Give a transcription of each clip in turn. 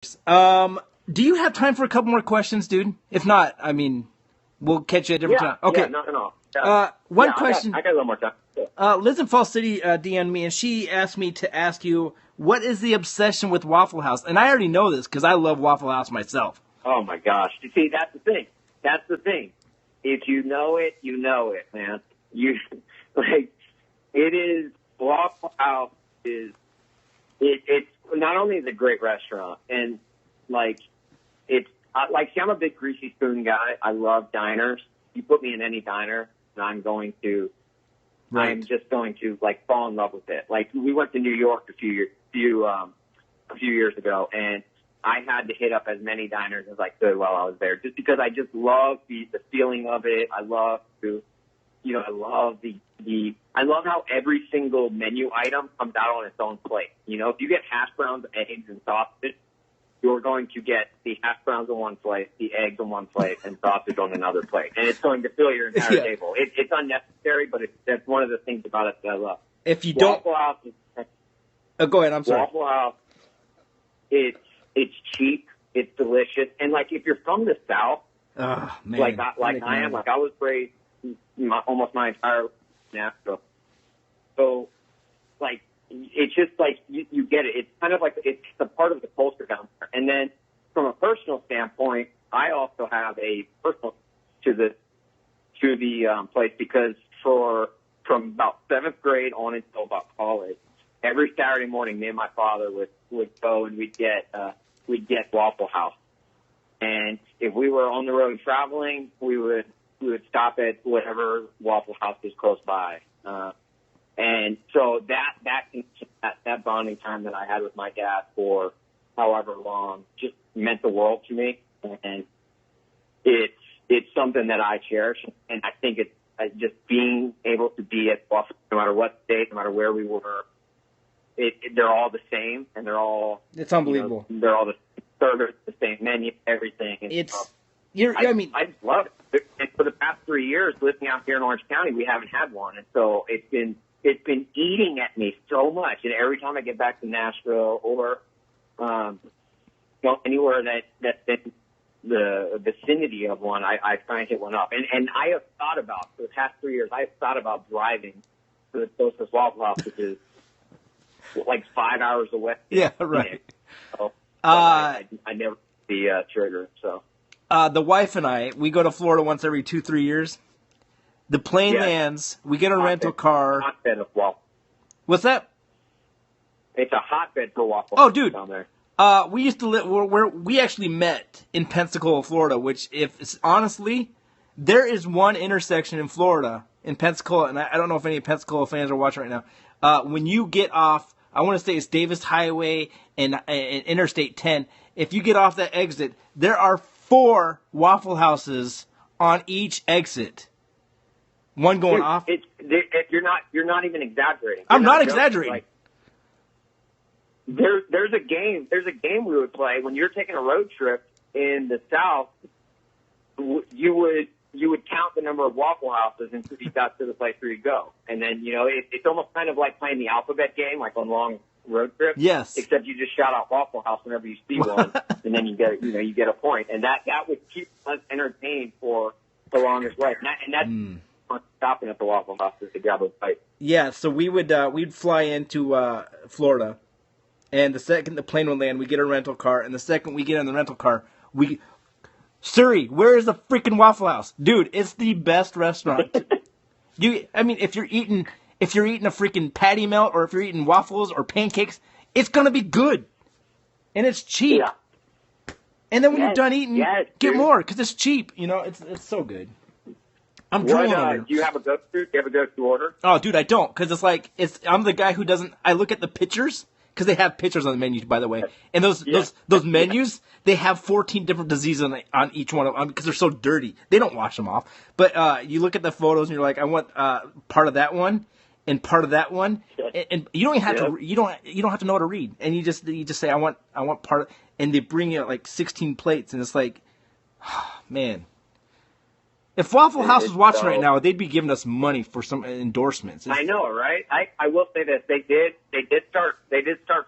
Do you have time for a couple more questions, dude? If not, I mean, we'll catch you at a different time. Okay. Yeah, no. Yeah. One question. I got a little more time. Liz in Falls City DM'd me, and she asked me to ask you, what is the obsession with Waffle House? And I already know this because I love Waffle House myself. Oh, my gosh. You see, that's the thing. If you know it, man. It is, Waffle House it's not only is it a great restaurant, and, see, I'm a big greasy spoon guy. I love diners. You put me in any diner, and I'm just going to fall in love with it. We went to New York a few years ago, and I had to hit up as many diners as I could while I was there, just because I just love the feeling of it. I love I love how every single menu item comes out on its own plate. If you get hash browns, eggs, and sausage, you're going to get the hash browns on one plate, the eggs on one plate, and sausage on another plate. And it's going to fill your entire table. It's unnecessary, but that's one of the things about it that I love. If you Waffle House go ahead, I'm sorry. Waffle House, it's cheap, it's delicious. And, if you're from the South, I am, I was raised almost my entire life in Nashville. So, it's just you get it. It's kind of it's a part of the culture down there. And then from a personal standpoint, I also have a personal to the place because from about 7th grade on until about college, every Saturday morning, me and my father would go and we'd get Waffle House. And if we were on the road traveling, we would stop at whatever Waffle House is close by. And so that bonding time that I had with my dad for however long just meant the world to me. And it's something that I cherish. And I think it's just being able to be at Waffle, no matter what state, no matter where we were, they're all the same, and they're all... It's unbelievable. They're all the service, the same menu, everything. And, I just love it. And for the past 3 years, living out here in Orange County, we haven't had one. And so it's been eating at me so much. And every time I get back to Nashville or anywhere that's in the vicinity of one, I try and hit one up. And I have thought about, for the past 3 years, I have thought about driving to the closest Waffle House, which is 5 hours away. Yeah, right. So, I never the trigger, so. The wife and I, we go to Florida once every 2-3 years. The plane lands. We get a rental car. Hotbed of waffle. What's that? It's a hotbed for waffle. Oh, dude. Down there. We used to live where we actually met in Pensacola, Florida. Which, honestly, there is one intersection in Florida in Pensacola, and I don't know if any Pensacola fans are watching right now. When you get off, I want to say it's Davis Highway and Interstate 10. If you get off that exit, there are 4 Waffle Houses on each exit. One going off. You're not even exaggerating. I'm not exaggerating. There's a game we would play when you're taking a road trip in the South. You would count the number of Waffle Houses until you got to the place where you go, and then it's almost kind of like playing the alphabet game, on long road trips. Yes. Except you just shout out Waffle House whenever you see one, and then you get a point, and that would keep us entertained for the longest way. And that's stopping at the Waffle House to grab a bite. Yeah, so we'd fly into Florida, and the second the plane would land, we get a rental car, and the second we get in the rental car, Siri, where is the freaking Waffle House? Dude, it's the best restaurant. If you're eating a freaking patty melt, or if you're eating waffles or pancakes, it's gonna be good, and it's cheap. Yeah. And then when you're done eating, get more because it's cheap. It's so good. I'm drooling over. Do you have a go-to? Do you have a go-to order? Oh, dude, I don't, because I'm the guy who doesn't. I look at the pictures because they have pictures on the menu, by the way, and those menus, they have 14 different diseases on each one of them because they're so dirty. They don't wash them off. But you look at the photos and you're like, I want part of that one and part of that one, and you don't even have to. You don't have to know how to read, and you just say I want part of, and they bring you 16 plates, and it's like, man. If Waffle House was watching right now, they'd be giving us money for some endorsements. I know, right? I will say this: they did start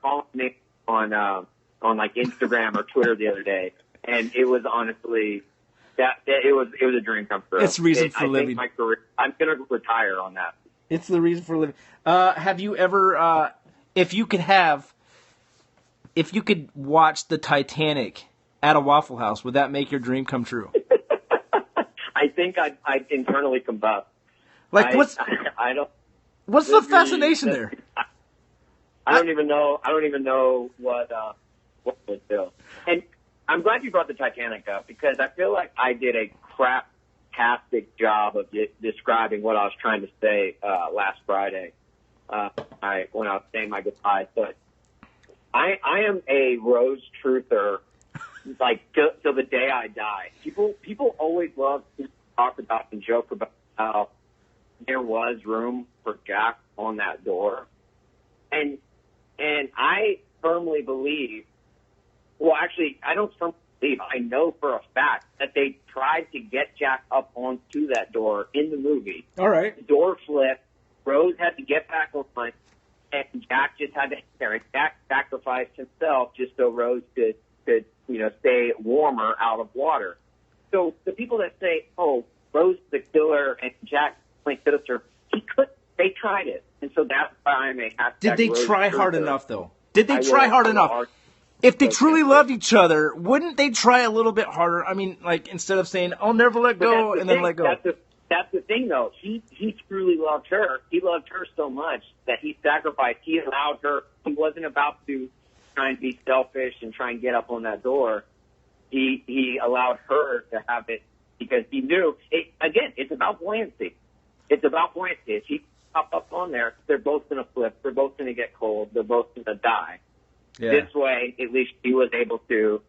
following me on on like Instagram or Twitter the other day, and it was honestly it was a dream come true. It's reason for living. I think my career, I'm gonna retire on that. It's the reason for living. Have you ever, if you could watch the Titanic at a Waffle House, would that make your dream come true? I think I'd internally combust. Like, what's the fascination there? I don't even know what would do. And I'm glad you brought the Titanic up, because I feel like I did a craptastic job of describing what I was trying to say last Friday when I was saying my goodbyes. But I am a Rose truther, like till the day I die. People always love to talk about and joke about how there was room for Jack on that door, and I firmly believe. Well, actually, I don't firmly believe. I know for a fact that they tried to get Jack up onto that door in the movie. All right. The door flipped. Rose had to get back on, and Jack just had to. Jack sacrificed himself just so Rose could stay warmer out of water. So the people that say, "Oh, Rose is the killer and Jack played sister," they tried it, and so that's why I'm a hashtag. Did they Rose try hard truther. enough though? Did they try hard enough? If they truly loved each other, wouldn't they try a little bit harder? I mean, like, instead of saying, "I'll never let go," and then let go. That's the thing, though. He truly loved her. He loved her so much that he sacrificed. He allowed her. He wasn't about to try and be selfish and try and get up on that door. He allowed her to have it because he knew. Again, it's about buoyancy. It's about buoyancy. If he pop up on there, they're both going to flip. They're both going to get cold. They're both going to die. Yeah. This way, at least he was able to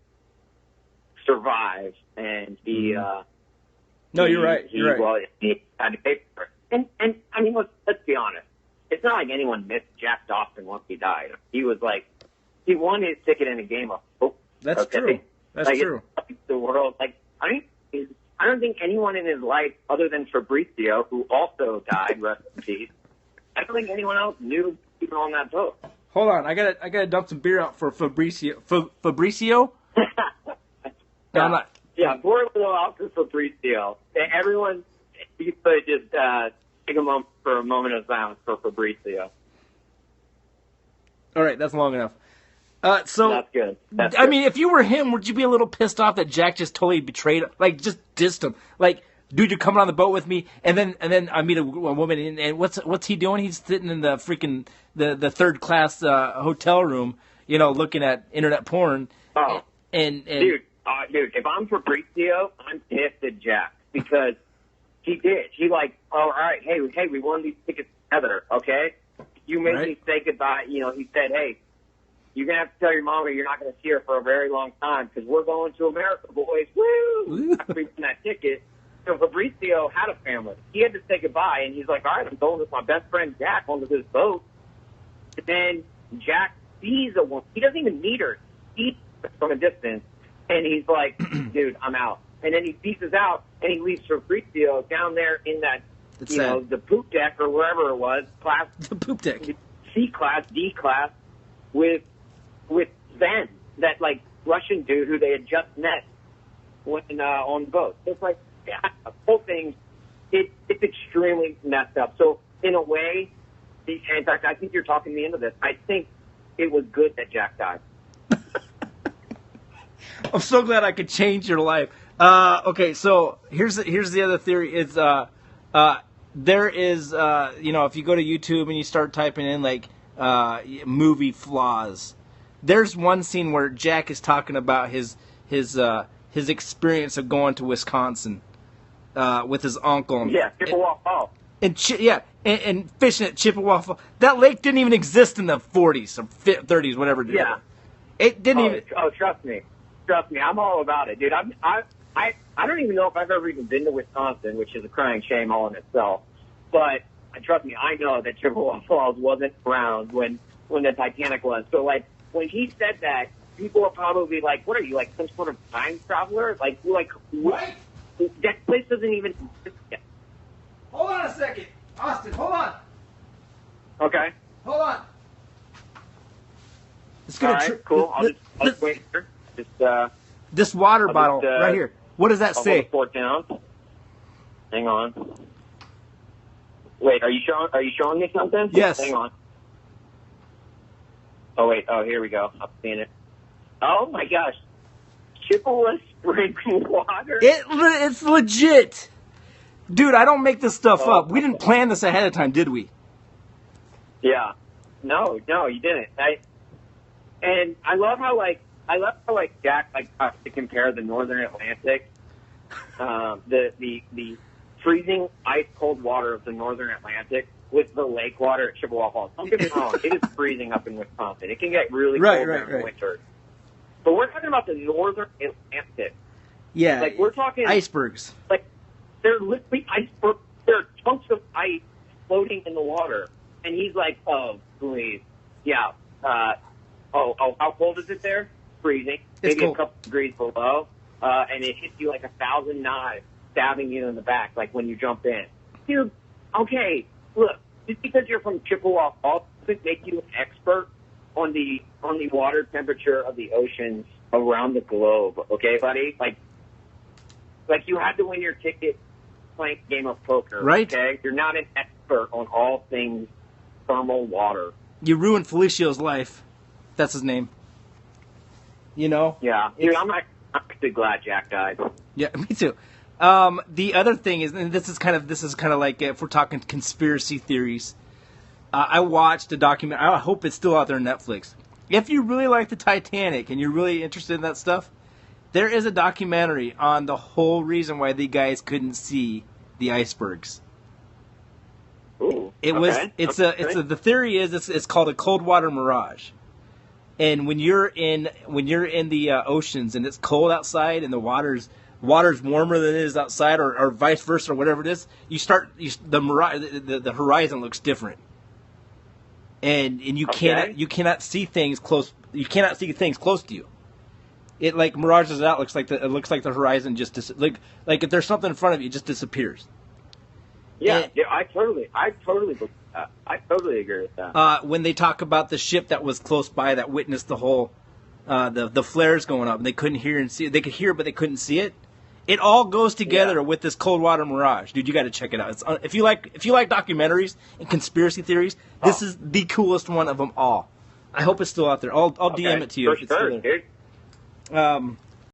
survive, and he. No, you're right. You're right. Well, he had to pay for it. And I mean, let's be honest. It's not like anyone missed Jack Dawson once he died. He was like, he won his ticket in a game of hope. That's true. That's true. The world, like, I don't think anyone in his life, other than Fabrizio, who also died, rest in peace. I don't think anyone else knew even on that boat. Hold on, I gotta dump some beer out for Fabrizio. Fabrizio? No, I'm not. Yeah, pour a little out for Fabrizio. Everyone, you could just take a moment for a moment of silence for Fabrizio. All right, that's long enough. So that's good. I mean, if you were him, would you be a little pissed off that Jack just totally betrayed him? Like, just dissed him? Like, dude, you're coming on the boat with me, and then I meet a woman, and what's he doing? He's sitting in the freaking the third class hotel room, looking at internet porn. Oh, and dude, if I'm Fabrizio, I'm pissed at Jack because he did. He like, all right, hey, we won these tickets together, okay? You made me say goodbye. He said, hey, you're gonna have to tell your mama you're not gonna see her for a very long time because we're going to America, boys. Woo! After we won that ticket. So Fabrizio had a family. He had to say goodbye, and he's like, all right, I'm going with my best friend Jack onto this boat. And then Jack sees a woman. He doesn't even meet her. He sees her from a distance, and he's like, dude, I'm out. And then he pieces out, and he leaves Fabrizio down there in that, the poop deck or wherever it was, class. The poop deck. C class, D class, with Sven, that, like, Russian dude who they had just met on the boat. It's like, yeah, the whole thing, it's extremely messed up. So, in a way, in fact, I think you're talking me into this. I think it was good that Jack died. I'm so glad I could change your life. Okay, so here's the other theory. Is there is if you go to YouTube and you start typing in like movie flaws, there's one scene where Jack is talking about his experience of going to Wisconsin with his uncle. Yeah, Chippewa Falls. And fishing at Chippewa Falls. That lake didn't even exist in the 40s or 30s, whatever. Yeah. It didn't even. Oh, trust me, I'm all about it, dude. I don't even know if I've ever even been to Wisconsin, which is a crying shame all in itself. But trust me, I know that Chippewa Falls wasn't around when the Titanic was. So, like, when he said that, people are probably like, "What are you, like some sort of time traveler?" Like what? That place doesn't even exist yet. Hold on a second, Austin. Hold on. Okay. Hold on. It's All gonna. right, cool. I'll just wait here. This water I'll bottle just, right here. What does that I'll say? hold it down. Hang on. Wait, are you showing me something? Yes. Hang on. Oh wait. Oh, here we go. I'm seeing it. Oh my gosh. Chippewa spring water. It's legit, dude. I don't make this stuff up. We didn't plan this ahead of time, did we? Yeah. No, you didn't. I love how Jack tries to compare the Northern Atlantic, the freezing ice cold water of the Northern Atlantic with the lake water at Chippewa Falls. Don't get me wrong, it is freezing up in Wisconsin. It can get really cold during the winter. But we're talking about the Northern Atlantic. Yeah. Like we're talking icebergs. Like they're literally icebergs. There are chunks of ice floating in the water, and he's like, "Oh, please, yeah." How cold is it there? Freezing. Maybe a couple degrees below, and it hits you like 1,000 knives stabbing you in the back, like when you jump in. Dude, okay, look, just because you're from Chippewa Falls doesn't make you an expert on the water temperature of the oceans around the globe, okay, buddy? Like you had to win your ticket playing a game of poker, right? Okay, you're not an expert on all things thermal water. You ruined Felicio's life. That's his name. You know? Yeah, dude, I'm actually glad Jack died. Yeah, me too. The other thing is, and this is kind of like if we're talking conspiracy theories. I watched a documentary. I hope it's still out there on Netflix. If you really like the Titanic and you're really interested in that stuff, there is a documentary on the whole reason why the guys couldn't see the icebergs. Ooh, the theory is it's called a cold water mirage. And when you're in the oceans and it's cold outside and the water's warmer than it is outside, or vice versa, or whatever it is, the horizon looks different. And you cannot see things close. You cannot see things close to you. It like mirages it out. It looks like the horizon just like if there's something in front of you, it just disappears. Yeah, I totally believe that. I totally agree with that. When they talk about the ship that was close by that witnessed the whole the flares going up, and they couldn't hear and see. They could hear, but they couldn't see it. It all goes together with this cold water mirage, dude. You got to check it out. If you like documentaries and conspiracy theories, this is the coolest one of them all. I hope it's still out there. I'll DM it to you if it's still there. Dude.